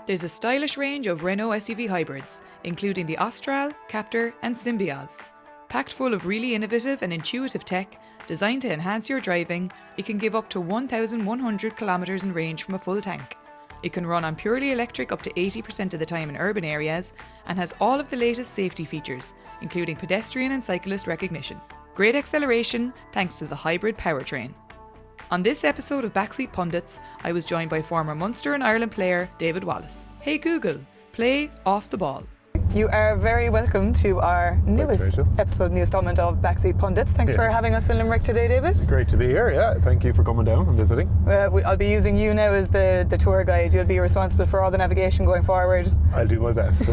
There's a stylish range of Renault SUV hybrids, including the Austral, Captur and Symbiose. Packed full of really innovative and intuitive tech, designed to enhance your driving, it can give up to 1,100 kilometres in range from a full tank. It can run on purely electric up to 80% of the time in urban areas and has all of the latest safety features, including pedestrian and cyclist recognition. Great acceleration thanks to the hybrid powertrain. On this episode of Back Seat Pundits, I was joined by former Munster and Ireland player David Wallace. Hey Google, play Off the Ball. You are very welcome to our newest episode in the installment of Back Seat Pundits. Thanks for having us in Limerick today, David. Great to be here, yeah. Thank you for coming down and visiting. I'll be using you now as the tour guide. You'll be responsible for all the navigation going forward. I'll do my best,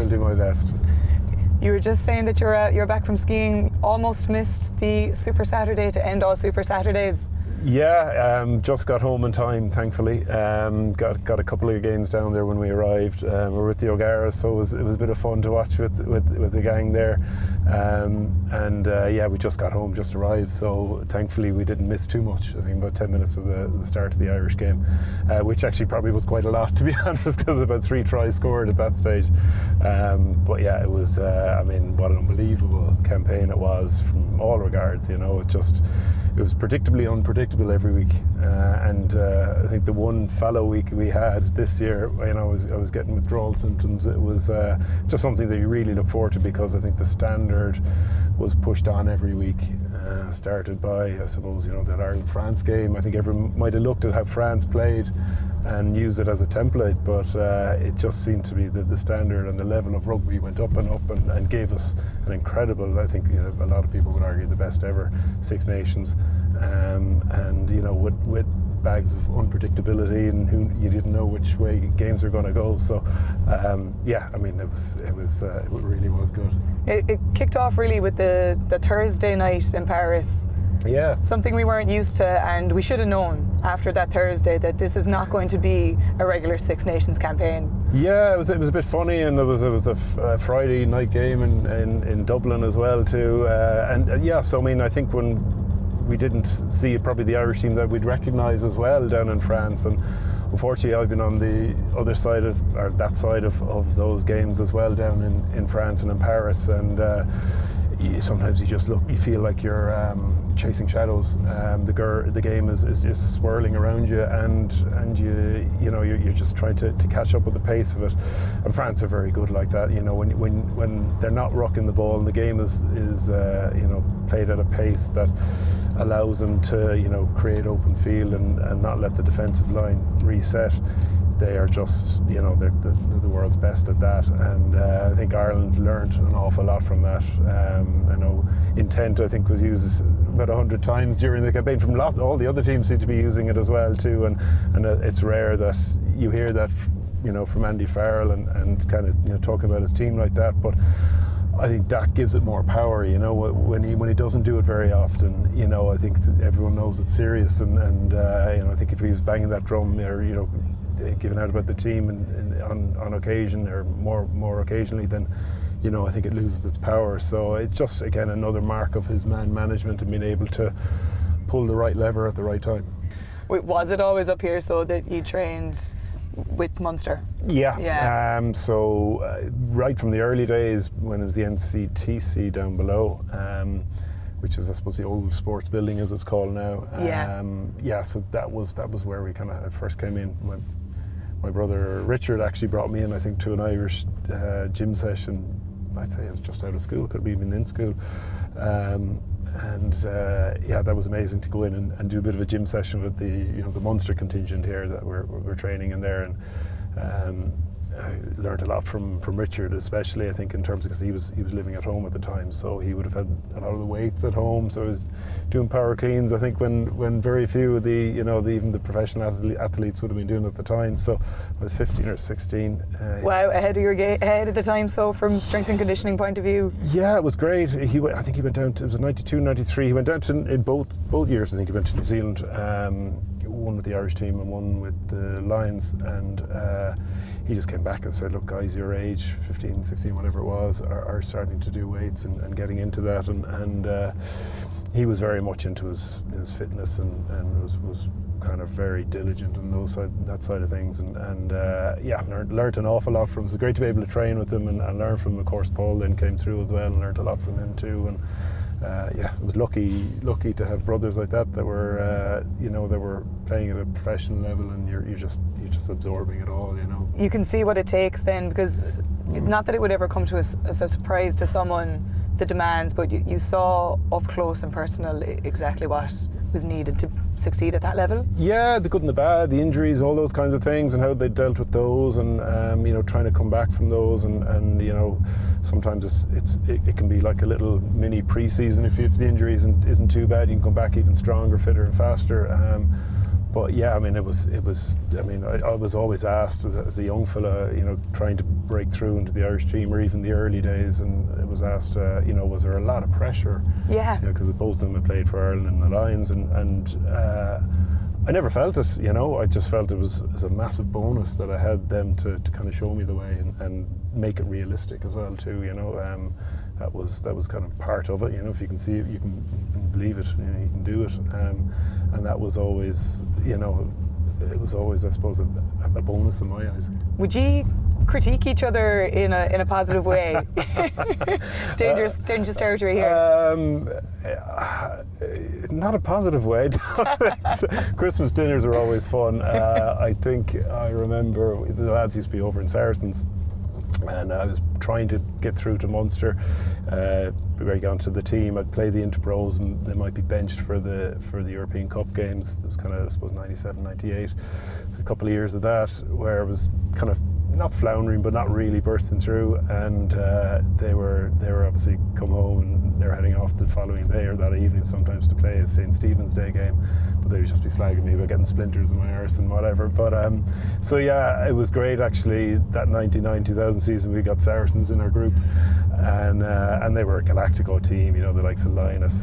You were just saying that you're back from skiing, almost missed the Super Saturday to end all Super Saturdays. Yeah, just got home in time, thankfully. Got a couple of games down there when we arrived. We're with the O'Garas, so it was a bit of fun to watch with the gang there. We just got home, just arrived, so thankfully we didn't miss too much. I think about 10 minutes of the start of the Irish game, which actually probably was quite a lot, to be honest, because about 3 tries scored at that stage. It was, what an unbelievable campaign it was from all regards. It was predictably unpredictable every week, I think the one fallow week we had this year, I was getting withdrawal symptoms. It was just something that you really look forward to, because I think the standard was pushed on every week. Started by, I suppose, that Ireland-France game. I think everyone might have looked at how France played and used it as a template, but it just seemed to be that the standard and the level of rugby went up and gave us an incredible, I think a lot of people would argue, the best ever Six Nations, with bags of unpredictability and you didn't know which way games are going to go. So it really was good. It kicked off really with the Thursday night in Paris. Yeah. Something we weren't used to, and we should have known after that Thursday that this is not going to be a regular Six Nations campaign. Yeah, it was a bit funny, and there was a Friday night game in Dublin as well too. I think when we didn't see probably the Irish team that we'd recognise as well down in France, and unfortunately I've been on the other side that side of those games as well down in France and in Paris, and sometimes you feel like you're chasing shadows. The game is swirling around you, and you're just trying to catch up with the pace of it. And France are very good like that. When they're not rucking the ball and the game is played at a pace that allows them to create open field and not let the defensive line reset. They are just, they're the world's best at that, and I think Ireland learned an awful lot from that. I know intent, I think, was used about 100 times during the campaign. From all the other teams seem to be using it as well too, and it's rare that you hear that, from Andy Farrell and kind of talking about his team like that. But I think that gives it more power, when he doesn't do it very often. I think everyone knows it's serious, and I think if he was banging that drum or giving out about the team on occasion, or more occasionally, then I think it loses its power. So it's just, again, another mark of his man management and being able to pull the right lever at the right time. Was it always up here so that you trained with Munster? Yeah. Right from the early days when it was the NCTC down below, which is, I suppose, the old sports building as it's called now. So that was where we kind of first came in. My brother Richard actually brought me in, I think, to an Irish gym session. I'd say it was just out of school, could be even in school. That was amazing to go in and do a bit of a gym session with the Munster contingent here that we're training in there, and I learned a lot from Richard, especially, I think, in terms of, because he was living at home at the time, so he would have had a lot of the weights at home. So he was doing power cleans, I think, when very few of the even the professional athletes would have been doing it at the time. So I was 15 or 16. Wow, ahead of the time. So from strength and conditioning point of view. Yeah, it was great. I think he went down to, it was 92, 93. He went down to, in both years, I think he went to New Zealand. One with the Irish team and one with the Lions, and he just came back and said, look guys, your age, 15, 16, whatever it was, are starting to do weights and getting into that, and he was very much into his fitness and was kind of very diligent on that side of things, and learned an awful lot from him. It was great to be able to train with him and learn from him. Of course, Paul then came through as well and learned a lot from him too. And it was lucky to have brothers like that were that were playing at a professional level, and you're just absorbing it all. You can see what it takes then, because not that it would ever come to us as a surprise to someone, the demands, but you saw up close and personal exactly what was needed to succeed at that level. Yeah, the good and the bad, the injuries, all those kinds of things, and how they dealt with those, and trying to come back from those, and sometimes it can be like a little mini pre-season. If the injury isn't too bad, you can come back even stronger, fitter, and faster. But yeah, I mean, I was always asked as a young fella, trying to break through into the Irish team, or even the early days, and it was asked, was there a lot of pressure? Yeah. Because both of them had played for Ireland in the Lions, and I never felt it. I just felt it was a massive bonus that I had them to kind of show me the way and make it realistic as well too. That was kind of part of it. If you can see it, you can believe it. You can do it, and that was always, it was always, I suppose, a bonus in my eyes. Would you critique each other in a positive way? dangerous territory here. Not a positive way. Christmas dinners are always fun. I remember the lads used to be over in Saracens, and I was trying to get through to Munster. I got onto the team. I'd play the Interpros, and they might be benched for the European Cup games. It was kind of, I suppose, 97, 98. A couple of years of that, where I was kind of not floundering, but not really bursting through. And they were obviously come home, and they were heading off the following day or that evening, sometimes to play a St. Stephen's Day game. But they would just be slagging me about getting splinters in my arse and whatever. But so yeah, it was great actually. That 99-2000 season, we got Saracens in our group, and they were a Galactico team. The likes of Linus,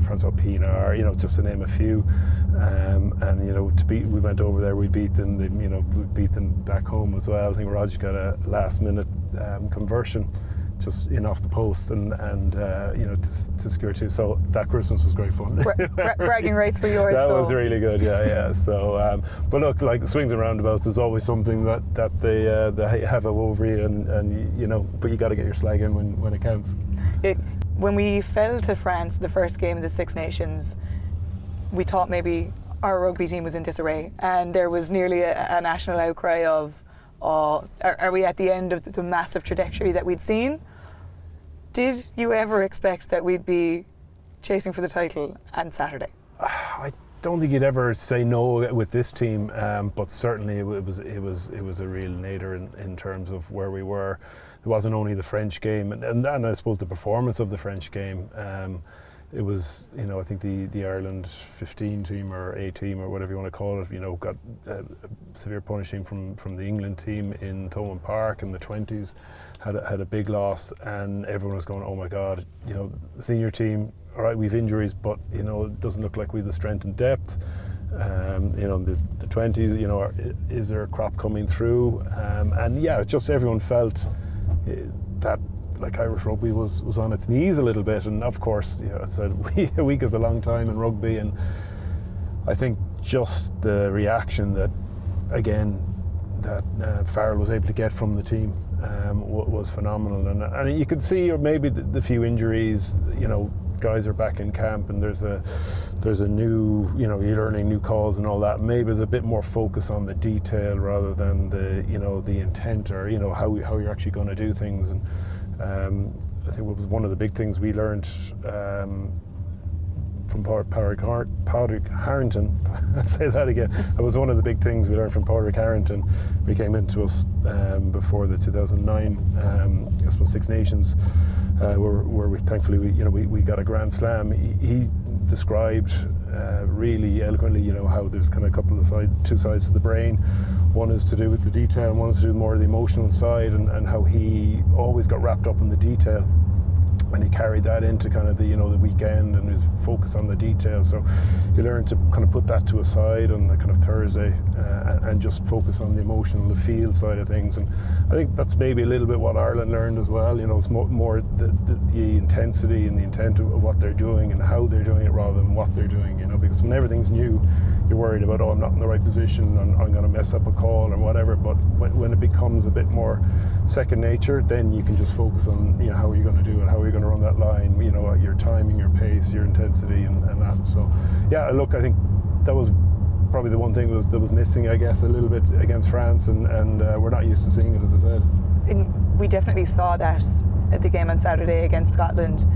Francois Pinard, just to name a few. We went over there, we beat them. We beat them back home as well. I think Roger got a last-minute conversion, just in off the post, and to secure two. So that Christmas was great fun. Bragging rights for yours. That was really good. Yeah. So, but look, like the swings and roundabouts is always something that they have over you, and but you got to get your slag in when it counts. When we fell to France, the first game of the Six Nations, we thought maybe our rugby team was in disarray, and there was nearly a national outcry of, are we at the end of the massive trajectory that we'd seen? Did you ever expect that we'd be chasing for the title on Saturday? I don't think you'd ever say no with this team, but certainly it was a real nadir in terms of where we were. It wasn't only the French game, and I suppose the performance of the French game. It was, I think the Ireland 15 team or A team or whatever you want to call it, got a severe punishing from the England team in Thomond Park in the 20s, had a big loss, and everyone was going, oh my God, the senior team, all right, we've injuries, but it doesn't look like we've the strength and depth. The 20s, is there a crop coming through? And yeah, just everyone felt that like Irish rugby was on its knees a little bit, and of course, I said a week is a long time in rugby, and I think just the reaction that Farrell was able to get from the team was phenomenal, and you could see, or maybe the few injuries, guys are back in camp, and there's a new, you're learning new calls and all that. Maybe there's a bit more focus on the detail rather than the intent, or how you're actually going to do things. And I think it was one of the big things we learned from Padraig Harrington. I'd say that again. It was one of the big things we learned from Padraig Harrington. He came into us before the 2009 I suppose Six Nations, where we thankfully we got a Grand Slam. He described really eloquently, how there's kind of two sides to the brain. One is to do with the detail, and one is to do more of the emotional side, and how he always got wrapped up in the detail. when he carried that into kind of the the weekend and his focus on the details. So you learn to kind of put that to a side on the kind of Thursday and just focus on the emotional, the field side of things. And I think that's maybe a little bit what Ireland learned as well. It's more the intensity and the intent of what they're doing and how they're doing it rather than what they're doing. Because when everything's new, you're worried about, I'm not in the right position, I'm going to mess up a call or whatever. But when it becomes a bit more second nature, then you can just focus on how are you going to do it, how are you going to run that line, your timing, your pace, your intensity, and that. So yeah, look, I think that was probably the one thing that was missing, I guess, a little bit against France, and we're not used to seeing it, as I said. And we definitely saw that at the game on Saturday against Scotland.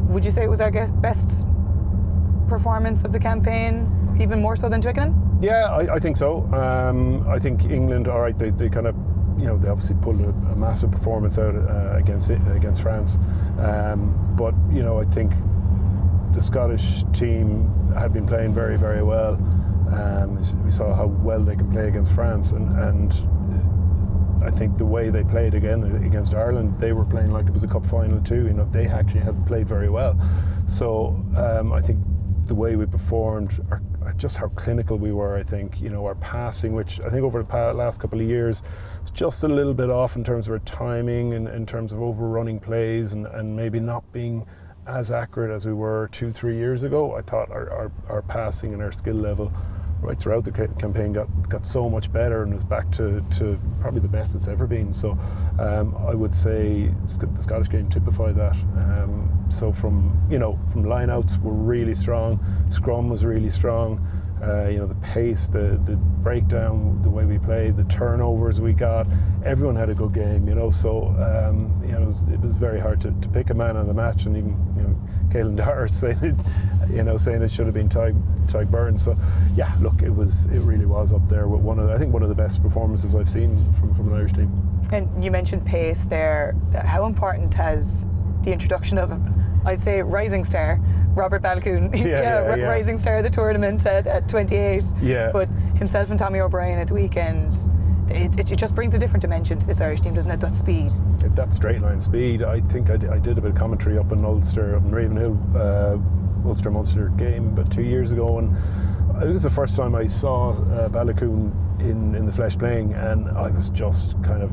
Would you say it was our best performance of the campaign, even more so than Twickenham? Yeah, I think so. I think England, all right, they kind of, they obviously pulled a massive performance out against France. But, I think the Scottish team had been playing very, very well. We saw how well they can play against France, and I think the way they played again against Ireland, they were playing like it was a cup final too. They actually had played very well. So I think the way we performed, just how clinical we were, I think, our passing, which I think over the last couple of years was just a little bit off in terms of our timing and in terms of overrunning plays and maybe not being as accurate as we were 2-3 years ago. I thought our passing and our skill level right throughout the campaign got so much better and was back to probably the best it's ever been. So I would say the Scottish game typified that. So from line-outs were really strong, scrum was really strong, the pace, the breakdown, the way we played, the turnovers we got, everyone had a good game, so it was very hard to pick a man on the match, and even Caelan Dara saying it should have been Tyg Burns. So yeah, look, it really was up there with one of the best performances I've seen from an Irish team. And you mentioned pace there. How important has the introduction of, I'd say, rising star Robert Balakoon, rising star of the tournament at 28, but himself and Tommy O'Brien at the weekend, it just brings a different dimension to this Irish team, doesn't it? That speed. That straight line speed. I think I did a bit of commentary up in Ulster, up in Ravenhill, Ulster-Munster game about 2 years ago, and I think it was the first time I saw Balakoon in the flesh playing, and I was just kind of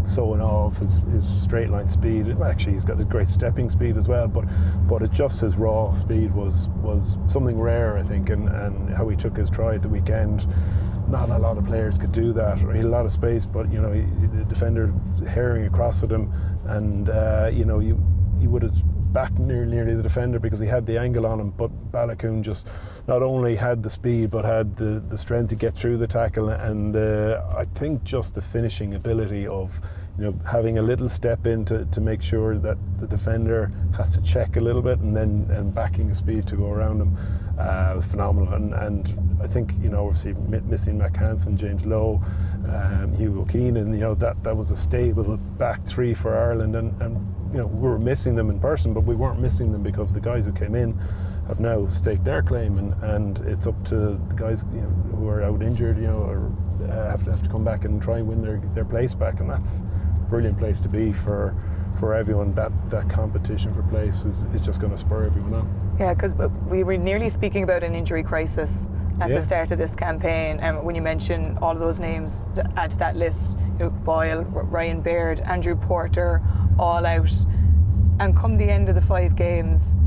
so in awe of his straight line speed. Actually, he's got a great stepping speed as well, but it just his raw speed was something rare, I think, and how he took his try at the weekend. Not a lot of players could do that, or he had a lot of space, but the defender herring across at him, and you would have backed nearly the defender because he had the angle on him. But Balakoon just not only had the speed but had the strength to get through the tackle, and I think just the finishing ability of having a little step in to make sure that the defender has to check a little bit, and backing the speed to go around him was phenomenal. And I think obviously missing Mac Hansen, James Lowe, Hugo Keenan, that was a stable back three for Ireland, and we were missing them in person, but we weren't missing them because the guys who came in have now staked their claim, and it's up to the guys who are out injured, or have to come back and try and win their place back, and that's a brilliant place to be for everyone. That competition for place is just going to spur everyone on. Yeah, because we were nearly speaking about an injury crisis at the start of this campaign, and when you mention all of those names to add to that list, Boyle, Ryan Baird, Andrew Porter, all out, and come the end of the 5 games,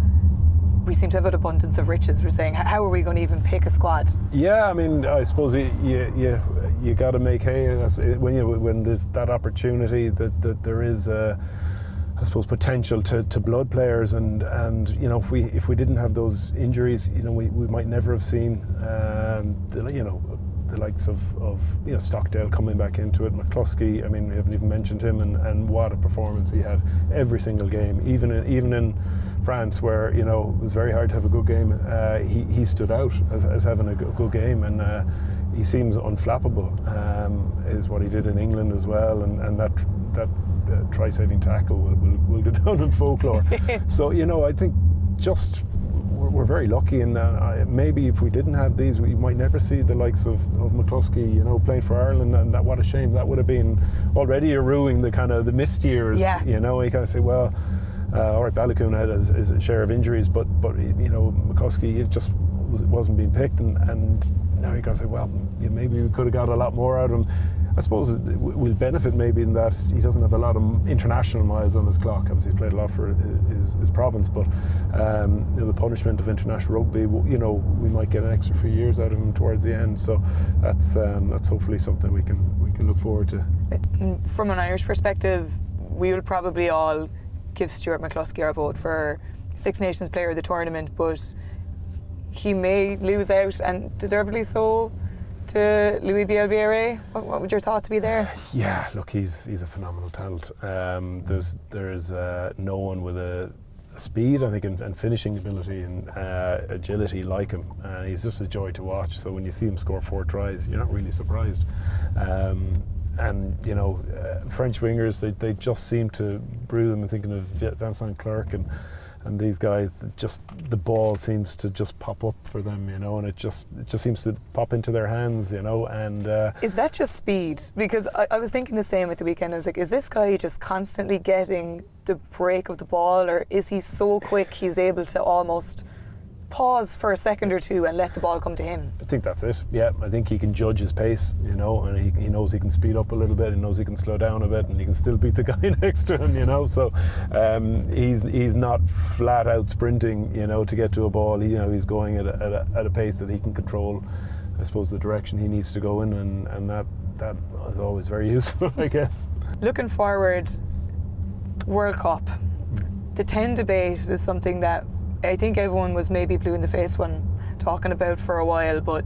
we seem to have an abundance of riches. We're saying, how are we going to even pick a squad? Yeah, I mean, I suppose you got to make hay when there's that opportunity that there is I suppose potential to blood players, and if we didn't have those injuries, we might never have seen the likes of Stockdale coming back into it. McCluskey, I mean, we haven't even mentioned him, and what a performance he had every single game, even in France, where it was very hard to have a good game. He stood out as having a good game, and he seems unflappable. Is what he did in England as well, and that try-saving tackle will go down in folklore. So I think just we're very lucky, and maybe if we didn't have these, we might never see the likes of McCluskey, playing for Ireland, and that, what a shame. That would have been already a ruining the kind of the missed years. You kind of say, well, All right, Balogun had his share of injuries, but McCluskey, it just wasn't being picked, and now you got to say, well, maybe we could have got a lot more out of him. I suppose we'll benefit maybe in that he doesn't have a lot of international miles on his clock. Obviously, he's played a lot for his province, but the punishment of international rugby, we might get an extra few years out of him towards the end. So that's hopefully something we can look forward to. From an Irish perspective, we will probably all give Stuart McCluskey our vote for Six Nations Player of the tournament, but he may lose out, and deservedly so, to Louis Bielbiere. What would your thoughts be there? Yeah, look, he's a phenomenal talent. There's no one with a speed, I think, and finishing ability and agility like him. He's just a joy to watch. So when you see him score 4 tries, you're not really surprised. French wingers, they just seem to brew them. I'm thinking of Vincent Clerc and these guys, just the ball seems to just pop up for them, and it just seems to pop into their hands, and is that just speed? Because I was thinking the same at the weekend. I was like, is this guy just constantly getting the break of the ball, or is he so quick he's able to almost pause for a second or two and let the ball come to him? I think that's it. Yeah, I think he can judge his pace, and he knows he can speed up a little bit, he knows he can slow down a bit, and he can still beat the guy next to him, so he's not flat out sprinting, to get to a ball. He's going at a pace that he can control, I suppose, the direction he needs to go in, and that is always very useful, I guess. Looking forward, World Cup. The 10 debate is something that I think everyone was maybe blue in the face when talking about for a while, but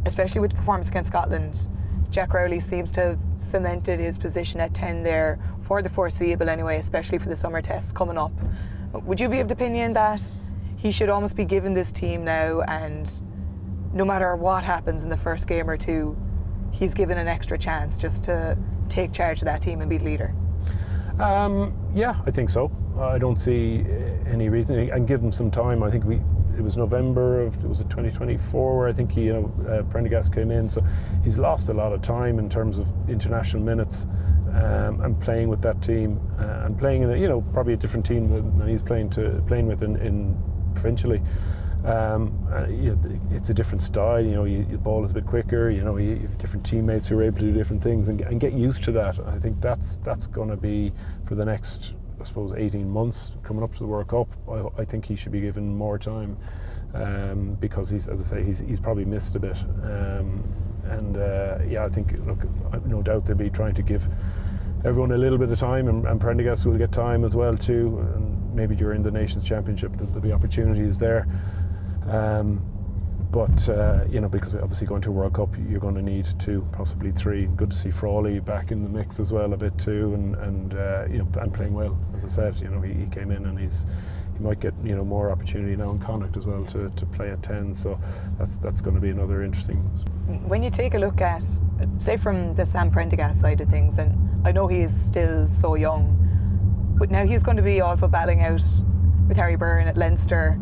especially with the performance against Scotland, Jack Rowley seems to have cemented his position at 10 there for the foreseeable anyway, especially for the summer tests coming up. Would you be of the opinion that he should almost be given this team now, and no matter what happens in the first game or two, he's given an extra chance just to take charge of that team and be the leader? Yeah, I think so. I don't see any reason, and give him some time. I think it was November of 2024 where I think Prendergast came in, so he's lost a lot of time in terms of international minutes, and playing with that team, and playing in probably a different team than he's playing with in provincially. It's a different style. Your ball is a bit quicker. You have different teammates who are able to do different things, and get used to that. I think that's going to be for the next, I suppose, 18 months coming up to the World Cup. I think he should be given more time, because he's probably missed a bit. I think, look, I've no doubt they'll be trying to give everyone a little bit of time, and Prendergast will get time as well too. And maybe during the Nations Championship there'll be opportunities there. Because obviously going to a World Cup, you're going to need 2, possibly 3. Good to see Frawley back in the mix as well a bit too, and playing well. As I said, he came in, and he might get more opportunity now in Connacht as well to play at 10. So that's going to be another interesting. When you take a look at, say, from the Sam Prendergast side of things, and I know he is still so young, but now he's going to be also battling out with Harry Byrne at Leinster.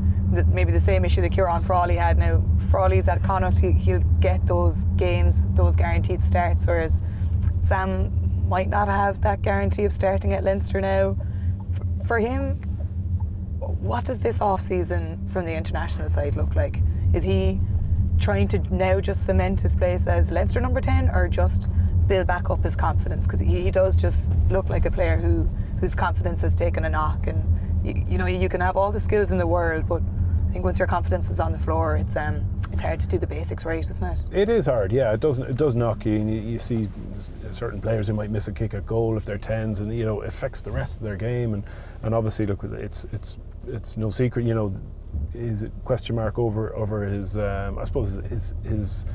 Maybe the same issue that Kieran Frawley had. Now Frawley's at Connacht, he'll get those games, those guaranteed starts, whereas Sam might not have that guarantee of starting at Leinster now. For him, what does this off-season from the international side look like? Is he trying to now just cement his place as Leinster number 10, or just build back up his confidence? Because he does just look like a player whose confidence has taken a knock, and you can have all the skills in the world, but I think once your confidence is on the floor, it's hard to do the basics right, isn't it? It is hard, yeah. It does knock you, and you see certain players who might miss a kick at goal if they're 10s, and it affects the rest of their game. And obviously, look, it's no secret. Is a question mark over his I suppose his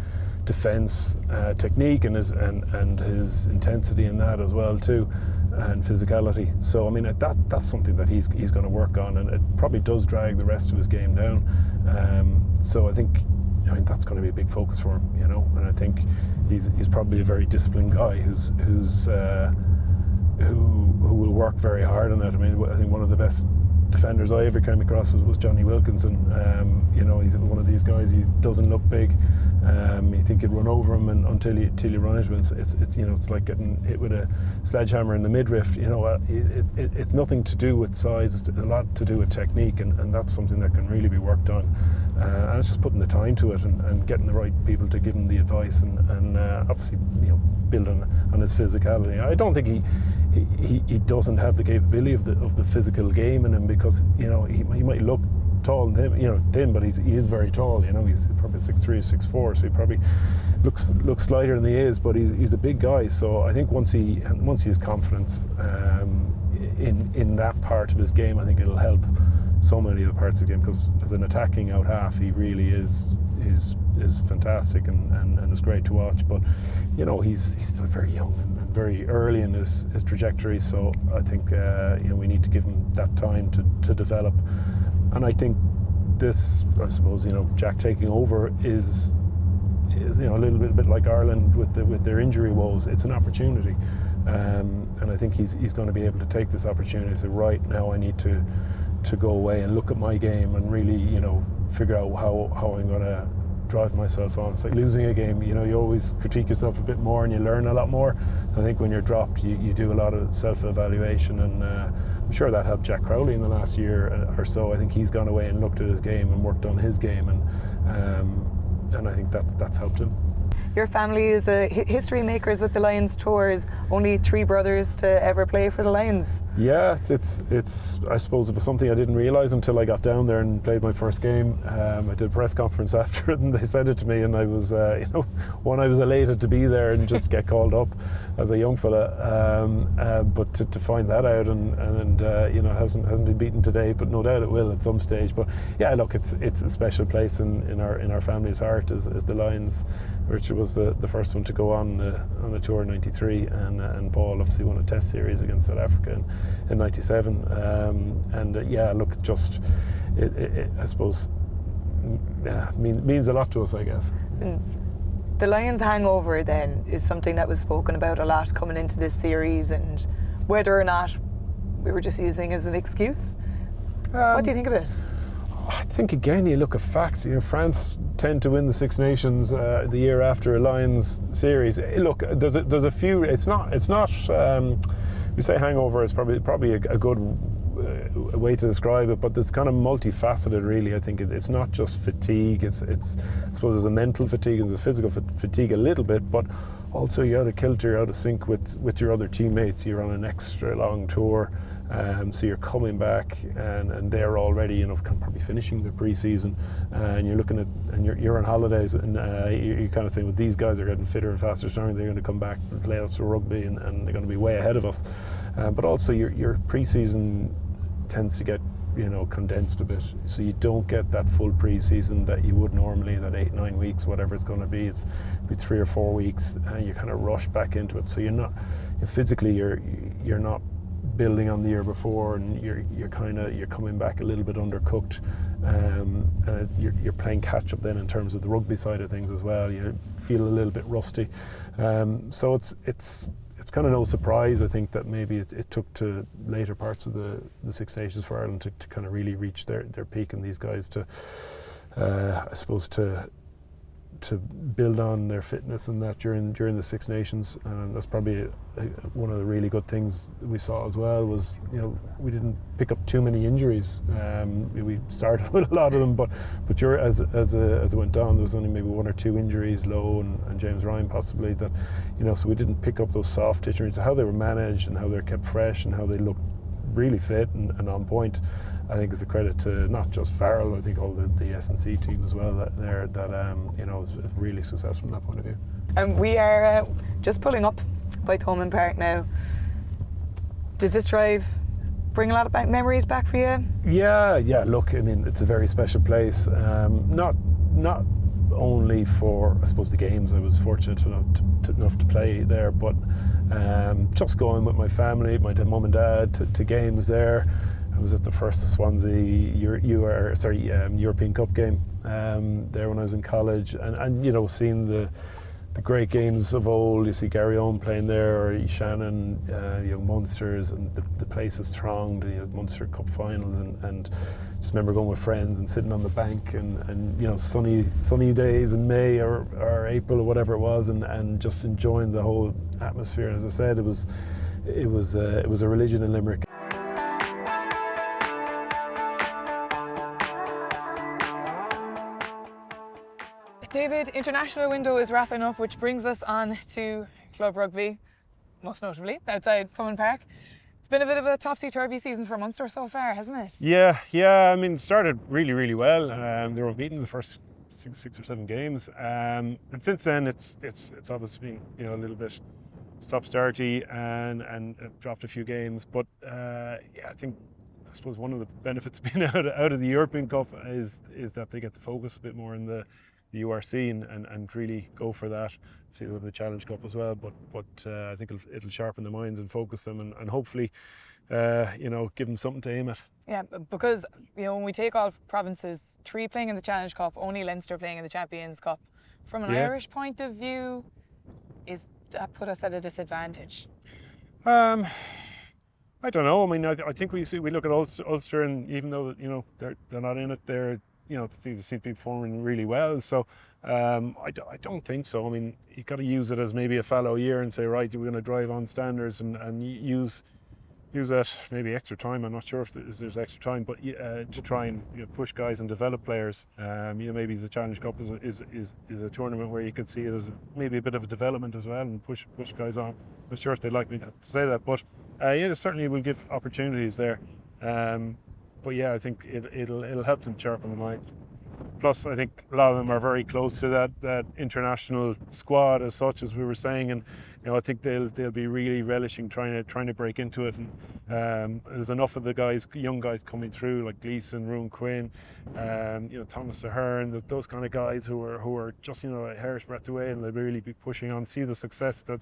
defence technique and his intensity in that as well too, and physicality. So I mean that's something that he's going to work on, and it probably does drag the rest of his game down. So I think that's going to be a big focus for him, and I think he's probably a very disciplined guy who will work very hard on it. I mean, I think one of the best defenders I ever came across was Johnny Wilkinson. He's one of these guys. He doesn't look big, You think you'd run over him until you run into him. It's like getting hit with a sledgehammer in the midriff. It's nothing to do with size. It's a lot to do with technique, and that's something that can really be worked on. And it's just putting the time to it and getting the right people to give him the advice, and obviously build on his physicality. I don't think he doesn't have the capability of the physical game in him, because he might look tall and thin, but he is very tall. He's probably 6'3", 6'4", so he probably looks slighter than he is, but he's a big guy. So I think once he has confidence in that part of his game, I think it'll help so many of the parts of the game, because as an attacking out half, he really is fantastic and is great to watch. But he's still very young and very early in his trajectory, so I think we need to give him that time to develop. And I think this, I suppose, Jack taking over is a little bit like Ireland with their injury woes. It's an opportunity, and I think he's going to be able to take this opportunity to say, right now I need to go away and look at my game and really figure out how I'm going to drive myself on. It's like losing a game. You always critique yourself a bit more and you learn a lot more. I think when you're dropped, you do a lot of self-evaluation, and I'm sure that helped Jack Crowley in the last year or so. I think he's gone away and looked at his game and worked on his game, and I think that's helped him. Your family is history makers with the Lions tours. Only 3 brothers to ever play for the Lions. Yeah, it's I suppose it was something I didn't realise until I got down there and played my first game. I did a press conference after it, and they said it to me, and I was, I was elated to be there and just get called up as a young fella. But to find that out and it hasn't been beaten today, but no doubt it will at some stage. But yeah, look, it's a special place in our family's heart as the Lions. Richard was the first one to go on a tour in '93, and Paul obviously won a Test series against South Africa in '97. Look, just it I suppose means a lot to us, I guess. The Lions hangover then is something that was spoken about a lot coming into this series, and whether or not we were just using as an excuse. What do you think of it? I think again, you look at facts. France tend to win the Six Nations the year after a Lions series. Look, there's a few. It's not. We say hangover is probably a good way to describe it, but it's kind of multifaceted. Really, I think it's not just fatigue. It's I suppose there's a mental fatigue and there's a physical fatigue a little bit, but also you're out of kilter, you're out of sync with your other teammates. You're on an extra long tour. So you're coming back, and they're already, probably finishing the pre-season, and you're looking at, and you're on holidays, and you're kind of saying, well, these guys are getting fitter and faster, stronger. They're going to come back and play us for rugby, and they're going to be way ahead of us. But also, your pre-season tends to get, condensed a bit, so you don't get that full pre-season that you would normally, that 8-9 weeks, whatever it's going to be. It's 3 or 4 weeks, and you kind of rush back into it. So you're not physically, you're not building on the year before, and you're coming back a little bit undercooked. You're playing catch up then in terms of the rugby side of things as well. You feel a little bit rusty. So it's kind of no surprise, I think, that maybe it took to later parts of the Six Nations for Ireland to kind of really reach their peak, and these guys to I suppose to build on their fitness and that during the Six Nations. And that's probably one of the really good things we saw as well, was we didn't pick up too many injuries. We started with a lot of them, but as it went on, there was only maybe 1 or 2 injuries, Lowe and James Ryan possibly, that so we didn't pick up those soft injuries. How they were managed and how they're kept fresh and how they looked really fit and on point, I think is a credit to not just Farrell, I think all the S&C team as well that is really successful from that point of view. And we are just pulling up by Thomond Park now. Does this drive bring a lot of memories back for you? Yeah. Look, I mean, it's a very special place. Not only for, I suppose, the games. I was fortunate enough to play there, but just going with my family, my mum and dad to games there. I was at the first Swansea European Cup game there when I was in college, and seeing the the great games of old. You see Gary Owen playing there, or Shannon, Munsters, and the place is thronged. Munster Cup finals, and just remember going with friends and sitting on the bank and sunny days in May or April or whatever it was, and just enjoying the whole atmosphere. And as I said, it was a religion in Limerick. David, international window is wrapping up, which brings us on to club rugby, most notably outside Thomond Park. It's been a bit of a topsy-turvy season for Munster so far, hasn't it? Yeah. I mean, it started really well. They were beaten the first six or seven games, and since then it's obviously been a little bit stop-starty and dropped a few games. But I suppose one of the benefits of being out of the European Cup is that they get to focus a bit more in the URC and really go for that. See with the Challenge Cup as well, but I think it'll sharpen their minds and focus them and hopefully give them something to aim at. Yeah, because when we take all provinces, 3 playing in the Challenge Cup, only Leinster playing in the Champions Cup. From an Irish point of view, is that put us at a disadvantage? I don't know. I mean, I think we look at Ulster, and even though they're not in it, they seem to be performing really well. So I don't think so. I mean, you've got to use it as maybe a fallow year and say, right, we're going to drive on standards and use that maybe extra time. I'm not sure if there's extra time, but to try and push guys and develop players. Maybe the Challenge Cup is a tournament where you could see it as maybe a bit of a development as well and push guys on. I'm not sure if they'd like me to say that, but certainly will give opportunities there. But yeah, I think it'll help them sharpen the mind. Plus, I think a lot of them are very close to that international squad as such, as we were saying, and I think they'll be really relishing trying to break into it. And there's enough of the young guys coming through, like Gleeson, Rowan Quinn, Thomas Ahern, those kind of guys who are just a hair's breadth away, and they'll really be pushing on. See the success that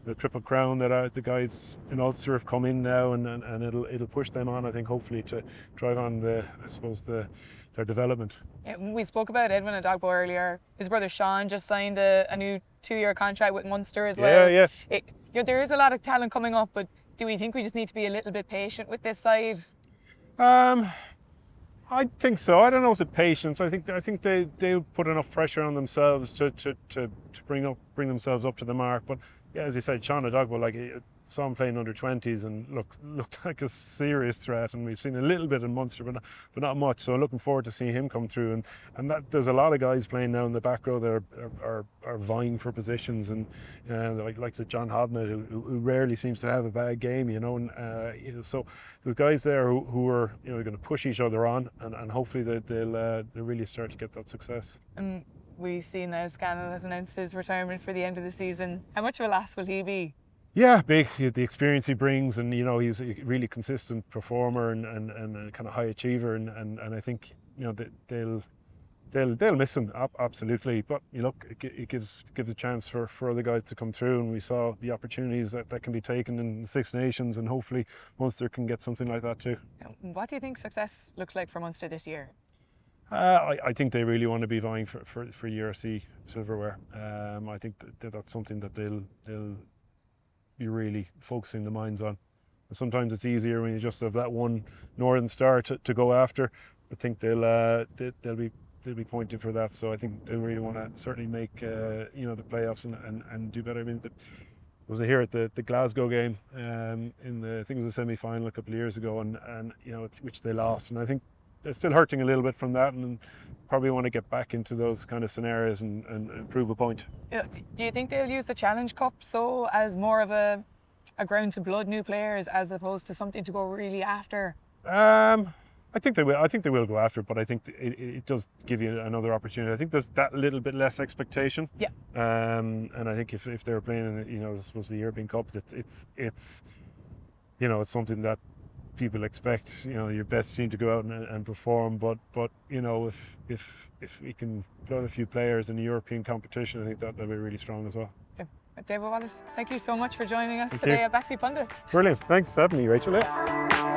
the Triple Crown that the guys in Ulster have come in now, and it'll push them on, I think, hopefully to drive on their development. Yeah, we spoke about Edwin Adogbo earlier. His brother Sean just signed a new 2-year contract with Munster as well. Yeah. There is a lot of talent coming up, but do we think we just need to be a little bit patient with this side? I think so. I don't know if it's patience. I think they'll put enough pressure on themselves to bring themselves up to the mark. But yeah, as you said, Sean Adogbo, saw him playing under 20s and looked like a serious threat, and we've seen a little bit in Munster, but not much. So I'm looking forward to seeing him come through, and that there's a lot of guys playing now in the back row that are vying for positions, and like John Hodnett, who rarely seems to have a bad game, so there's guys there who are going to push each other on, and hopefully they'll really start to get that success. We've seen now Scannell has announced his retirement for the end of the season. How much of a loss will he be? Yeah, big. The experience he brings, and he's a really consistent performer and a kind of high achiever, and I think they'll miss him absolutely. But it gives a chance for other guys to come through, and we saw the opportunities that can be taken in the Six Nations, and hopefully Munster can get something like that too. What do you think success looks like for Munster this year? I think they really want to be vying for URC silverware. I think that's something that they'll be really focusing the minds on. Sometimes it's easier when you just have that one Northern Star to go after. I think they'll be pointing for that. So I think they really want to certainly make the playoffs and do better. I mean, I was here at the Glasgow game I think it was a semi-final a couple of years ago, and which they lost, and I think they're still hurting a little bit from that, and probably want to get back into those kind of scenarios and prove a point. Do you think they'll use the Challenge Cup as more of a ground to blood new players as opposed to something to go really after? I think they will. I think they will go after it, but I think it does give you another opportunity. I think there's that little bit less expectation. Yeah. And I think if they're playing in I suppose the European Cup, it's something that people expect your best team to go out and perform, but if we can put a few players in the European competition, I think that'll be really strong as well. Yeah. David Wallace, thank you so much for joining us today at Back Seat Pundits. Brilliant, thanks for having me, Rachel. Yeah.